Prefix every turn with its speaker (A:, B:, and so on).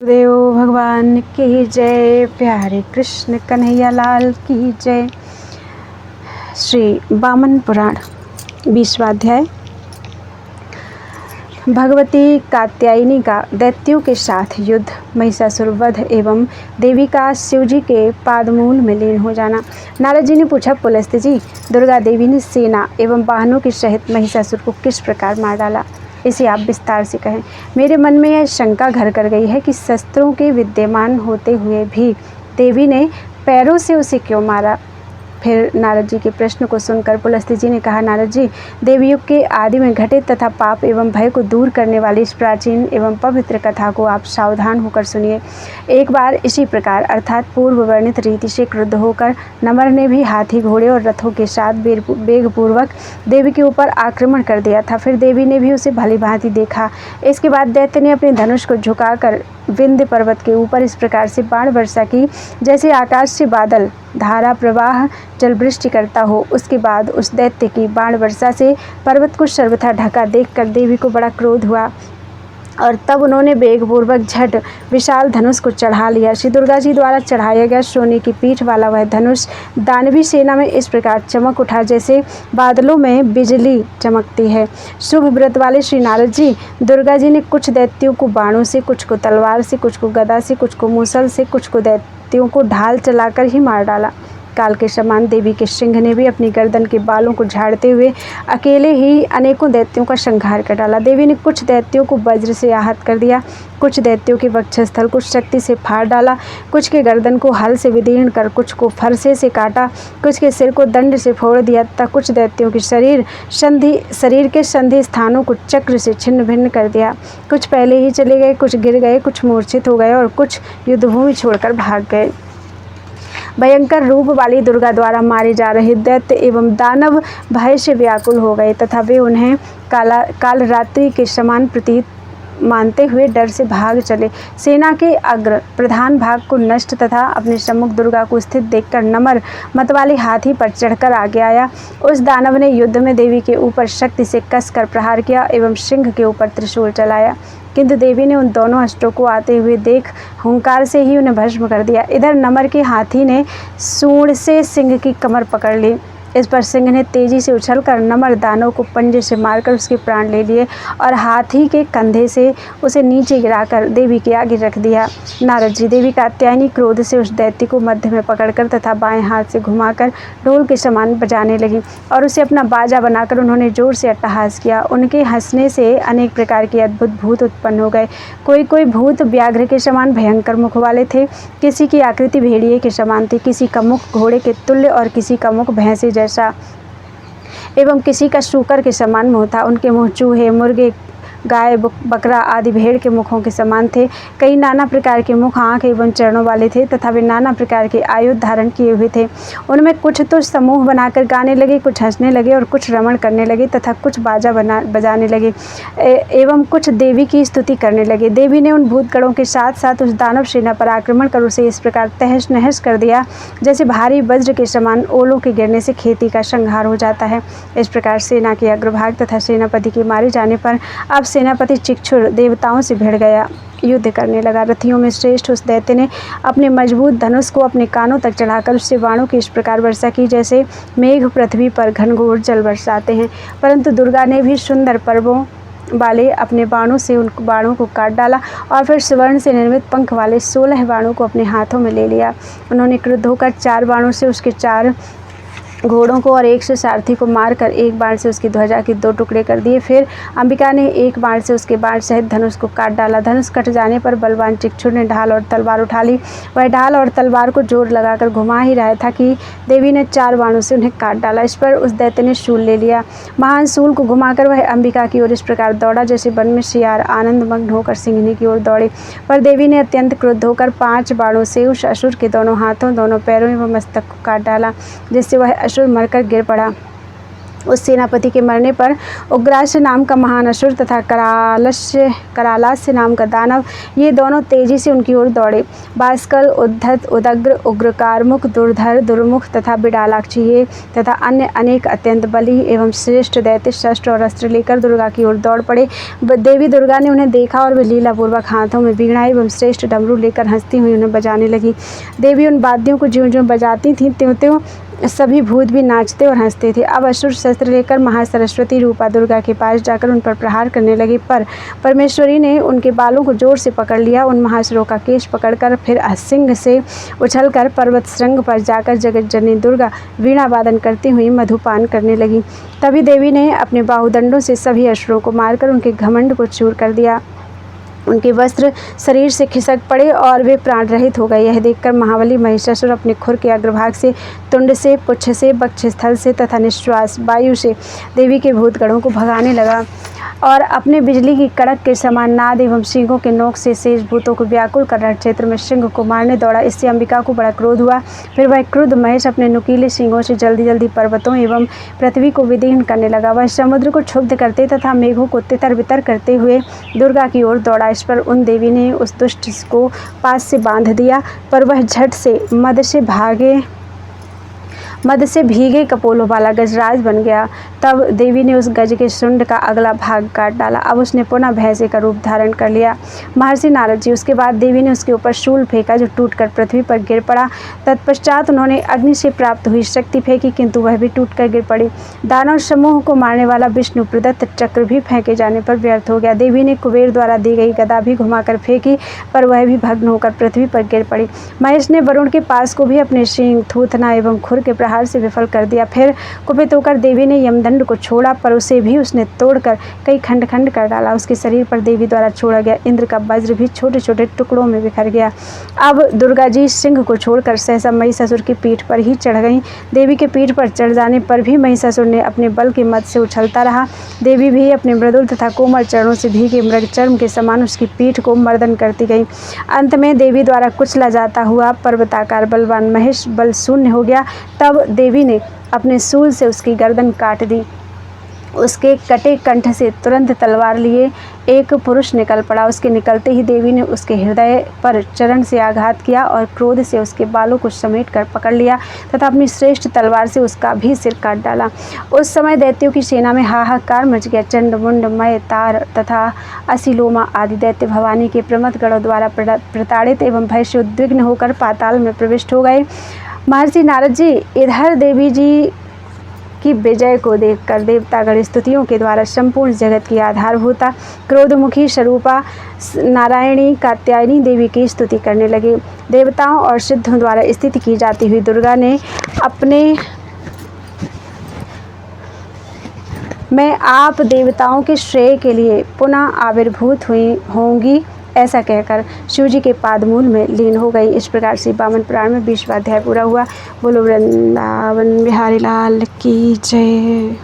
A: देव भगवान की जय। प्यारे कृष्ण कन्हैया लाल की जय। श्री वामन पुराण 20वां अध्याय। भगवती कात्यायनी का दैत्यों के साथ युद्ध, महिषासुर वध एवं देवी का शिवजी के पादमूल में लीन हो जाना। नारद जी ने पूछा, पुलस्त्य जी, दुर्गा देवी ने सेना एवं वाहनों के सहित महिषासुर को किस प्रकार मार डाला, इसे आप विस्तार से कहें। मेरे मन में यह शंका घर कर गई है कि शस्त्रों के विद्यमान होते हुए भी देवी ने पैरों से उसे क्यों मारा। फिर नारद जी के प्रश्न को सुनकर पुलस्त्य जी ने कहा, नारद जी, देवयुग के आदि में घटित तथा पाप एवं भय को दूर करने वाली इस प्राचीन एवं पवित्र कथा को आप सावधान होकर सुनिए। एक बार इसी प्रकार अर्थात पूर्व वर्णित रीति से क्रुद्ध होकर नमर ने भी हाथी, घोड़े और रथों के साथ वेगपूर्वक देवी के ऊपर आक्रमण कर दिया था। फिर देवी ने भी उसे भली भांति देखा। इसके बाद दैत्य ने अपने धनुष को झुकाकर विंध्य पर्वत के ऊपर इस प्रकार से बाण वर्षा की जैसे आकाश से बादल धारा प्रवाह जल वृष्टि करता हो। उसके बाद उस दैत्य की बाण वर्षा से पर्वत को सर्वथा ढका देखकर देवी को बड़ा क्रोध हुआ और तब उन्होंने वेगपूर्वक झट विशाल धनुष को चढ़ा लिया। श्री दुर्गा जी द्वारा चढ़ाया गया सोने की पीठ वाला वह धनुष दानवी सेना में इस प्रकार चमक उठा जैसे बादलों में बिजली चमकती है। शुभ व्रत वाले श्री नारद जी, दुर्गा जी ने कुछ दैत्यों को बाणों से, कुछ को तलवार से, कुछ को गदा से, कुछ को मूसल से, कुछ को दैत्यों को ढाल चलाकर ही मार डाला। काल के समान देवी के सिंह ने भी अपनी गर्दन के बालों को झाड़ते हुए अकेले ही अनेकों दैत्यों का संहार कर डाला। देवी ने कुछ दैत्यों को वज्र से आहत कर दिया, कुछ दैत्यों के वक्षस्थल को शक्ति से फाड़ डाला, कुछ के गर्दन को हल से विदीर्ण कर, कुछ को फरसे से काटा, कुछ के सिर को दंड से फोड़ दिया तथा कुछ दैत्यों के शरीर के संधि स्थानों को चक्र से छिन्न भिन्न कर दिया। कुछ पहले ही चले गए, कुछ गिर गए, कुछ मूर्छित हो गए और कुछ युद्धभूमि छोड़कर भाग गए। भयंकर रूप वाली दुर्गा द्वारा मारे जा रहे दैत्य एवं दानव भय से व्याकुल हो गए तथा वे उन्हें काल रात्रि के समान प्रतीत मानते हुए डर से भाग चले। सेना के अग्र प्रधान भाग को नष्ट तथा अपने सम्मुख दुर्गा को स्थित देखकर नमर मतवाले हाथी पर चढ़कर आगे आया। उस दानव ने युद्ध में देवी के ऊपर शक्ति से कसकर प्रहार किया एवं सिंह के ऊपर त्रिशूल चलाया, किंतु देवी ने उन दोनों अष्टों को आते हुए देख हुंकार से ही उन्हें भस्म कर दिया। इधर नमर के हाथी ने सूंड से सिंह की कमर पकड़ ली। इस पर सिंह ने तेजी से उछलकर नमर दानव को पंजे से मारकर उसके प्राण ले लिए और हाथी के कंधे से उसे नीचे गिराकर देवी के आगे रख दिया। नारद जी, देवी कात्यायनी क्रोध से उस दैत्य को मध्य में पकड़कर तथा बाएं हाथ से घुमाकर ढोल के समान बजाने लगी और उसे अपना बाजा बनाकर उन्होंने जोर से अट्टहास किया। उनके हंसने से अनेक प्रकार के अद्भुत भूत उत्पन्न हो गए। कोई भूत व्याघ्र के समान भयंकर मुख वाले थे, किसी की आकृति भेड़िए के समान थी, किसी का मुख घोड़े के तुल्य और किसी का मुख भैंसे जैसा एवं किसी का शूकर के समान मुँह था। उनके मुँह चूहे, मुर्गे, गाय, बकरा आदि भेड़ के मुखों के समान थे। कई नाना प्रकार के मुख, आँख एवं चरणों वाले थे तथा वे नाना प्रकार के आयुध धारण किए हुए थे। उनमें कुछ तो समूह बनाकर गाने लगे, कुछ हंसने लगे और कुछ रमण करने लगे तथा कुछ बाजा बजाने लगे एवं कुछ देवी की स्तुति करने लगे। देवी ने उन भूतगणों के साथ साथ उस दानव सेना पर आक्रमण कर उसे इस प्रकार तहस नहस कर दिया जैसे भारी वज्र के समान ओलों के गिरने से खेती का संहार हो जाता है। इस प्रकार सेना के अग्रभाग तथा सेनापति के मारे जाने पर अब सेनापति चिक्षुर देवताओं से भिड़ गया, युद्ध करने लगा। रथियों में श्रेष्ठ उस दैत्य ने अपने मजबूत धनुष को अपने कानों तक चढ़ाकर उससे बाणों की इस प्रकार वर्षा की जैसे मेघ पृथ्वी पर घनघोर जल बरसाते हैं। परंतु दुर्गा ने भी सुंदर पर्वों वाले अपने बाणों से उन बाणों को काट डाला और फिर स्वर्ण से निर्मित पंख वाले 16 बाणों को अपने हाथों में ले लिया। उन्होंने क्रुद्ध होकर 4 बाणों से उसके 4 घोड़ों को और एक से सारथी को मारकर एक बाण से उसकी ध्वजा के 2 टुकड़े कर दिए। फिर अंबिका ने एक बाण से उसके बाण सहित धनुष को काट डाला। धनुष कट जाने पर बलवान चिक्षुर ने ढाल और तलवार उठा ली। वह ढाल और तलवार को जोर लगाकर घुमा ही रहा था कि देवी ने 4 बाणों से उन्हें काट डाला। इस पर उस दैत्य ने शूल ले लिया। महान शूल को घुमाकर वह अंबिका की ओर इस प्रकार दौड़ा जैसे वन में सियार आनंदमग्न होकर सिंहनी की ओर दौड़े। पर देवी ने अत्यंत क्रुद्ध होकर 5 बाणों से उस असुर के दोनों हाथों, दोनों पैरों एवं मस्तक को काट डाला, जिससे वह असुर मरकर गिर पड़ा। उस सेनापति के मरने पर उग्रास्य नाम का महान असुर तथा करालास्य नाम का दानव, ये दोनों तेजी से उनकी ओर दौड़े। बाष्कल, उद्धत, उदग्र, उग्र, कारमुक, दुर्धर, दुर्मुख तथा बिडालाक्षी ये तथा अन्य अनेक अत्यंत बली एवं श्रेष्ठ दैत्य शस्त्र और अस्त्र लेकर दुर्गा की ओर दौड़ पड़े। देवी दुर्गा ने उन्हें देखा और वे लीलापूर्वक हाथों में वीणा एवं श्रेष्ठ डमरू लेकर हंसती हुई उन्हें बजाने लगी। देवी उन वाद्यों को ज्यों ज्यों बजाती थीं त्यों त्यों सभी भूत भी नाचते और हंसते थे। अब असुर शस्त्र लेकर महासरस्वती रूपा दुर्गा के पास जाकर उन पर प्रहार करने लगे, पर परमेश्वरी ने उनके बालों को जोर से पकड़ लिया। उन महासुरों का केश पकड़कर फिर सिंह से उछलकर पर्वत श्रृंग पर जाकर जगत जननी दुर्गा वीणा वादन करती हुई मधुपान करने लगी। तभी देवी ने अपने बाहुदंडों से सभी असुरों को मारकर उनके घमंड को चूर कर दिया। उनके वस्त्र शरीर से खिसक पड़े और वे प्राण रहित हो गए। यह देखकर महाबली महिषासुर अपने खुर के अग्रभाग से, तुंड से, पुच्छ से, वक्षस्थल से तथा निश्वास वायु से देवी के भूतगणों को भगाने लगा और अपने बिजली की कड़क के समान नाद एवं सींगों के नोक से शेष भूतों को व्याकुल कर रण क्षेत्र में सिंह को मारने दौड़ा। इससे अंबिका को बड़ा क्रोध हुआ। फिर वह क्रुद्ध महेश अपने नुकीले सींगों से जल्दी जल्दी पर्वतों एवं पृथ्वी को विदीर्ण करने लगा। वह समुद्र को क्षुब्ध करते तथा मेघों को तितर बितर करते हुए दुर्गा की ओर दौड़ा। इस पर उन देवी ने उस दुष्ट को पास से बांध दिया, पर वह झट से मद से भीगे कपोलों वाला गजराज बन गया। तब देवी ने उस गज के शुंड का अगला भाग काट डाला। अब उसने पुनः भैंसे का रूप धारण कर लिया। महर्षि नारद जी, उसके बाद देवी ने उसके ऊपर शूल फेंका जो टूटकर पृथ्वी पर गिर पड़ा। तत्पश्चात उन्होंने अग्नि से प्राप्त हुई शक्ति फेंकी, किंतु वह भी टूटकर गिर पड़ी। दानव समूह को मारने वाला विष्णु प्रदत्त चक्र भी फेंके जाने पर व्यर्थ हो गया। देवी ने कुबेर द्वारा दी गई गदा भी घुमाकर फेंकी, पर वह भी भग्न होकर पृथ्वी पर गिर पड़ी। महेश ने वरुण के पास को भी अपने सींग, थूथना एवं खुर के प्रहार से विफल कर दिया। फिर कुपित होकर देवी ने यमदंड को छोड़ा, पर उसे भी उसने तोड़कर कई खंड खंड कर डाला। उसके शरीर पर देवी द्वारा छोड़ा गया इंद्र का वज्र भी छोटे छोटे टुकड़ों में बिखर गया। अब दुर्गा जी सिंह को छोड़कर सहसा महिषासुर की पीठ पर ही चढ़ गईं। देवी के पीठ पर चढ़ जाने पर भी महिषासुर ने अपने बल के मद से उछलता रहा। देवी भी अपने मृदुल तथा कोमल चरणों से भीगे मृग चर्म के समान उसकी पीठ को मर्दन करती गई। अंत में देवी द्वारा कुचला जाता हुआ पर्वताकार बलवान महेश बल शून्य हो गया। तब देवी ने अपने शूल से उसकी गर्दन काट दी। उसके कटे कंठ से तुरंत तलवार लिए एक पुरुष निकल पड़ा। उसके निकलते ही देवी ने उसके हृदय पर चरण से आघात किया और क्रोध से उसके बालों को समेट कर पकड़ लिया तथा अपनी श्रेष्ठ तलवार से उसका भी सिर काट डाला। उस समय दैत्यों की सेना में हाहाकार मच गया। चंड, मुंड, मय, तार तथा असिलोमा आदि दैत्य भवानी के प्रमथ गणों द्वारा प्रताड़ित एवं भय से उद्विग्न होकर पाताल में प्रविष्ट हो गए। महर्षि नारद जी इधर देवी जी की विजय को देखकर देवतागण स्तुतियों के द्वारा संपूर्ण जगत की आधारभूता क्रोधमुखी स्वरूपा नारायणी कात्यायनी देवी की स्तुति करने लगे। देवताओं और सिद्धों द्वारा स्तुति की जाती हुई दुर्गा ने अपने मैं आप देवताओं के श्रेय के लिए पुनः आविर्भूत हुई होंगी ऐसा कहकर शिवजी के पादमूल में लीन हो गई। इस प्रकार से 52 पुराण में 20वां अध्याय पूरा हुआ। बोलो वृंदावन बिहारी लाल की जय।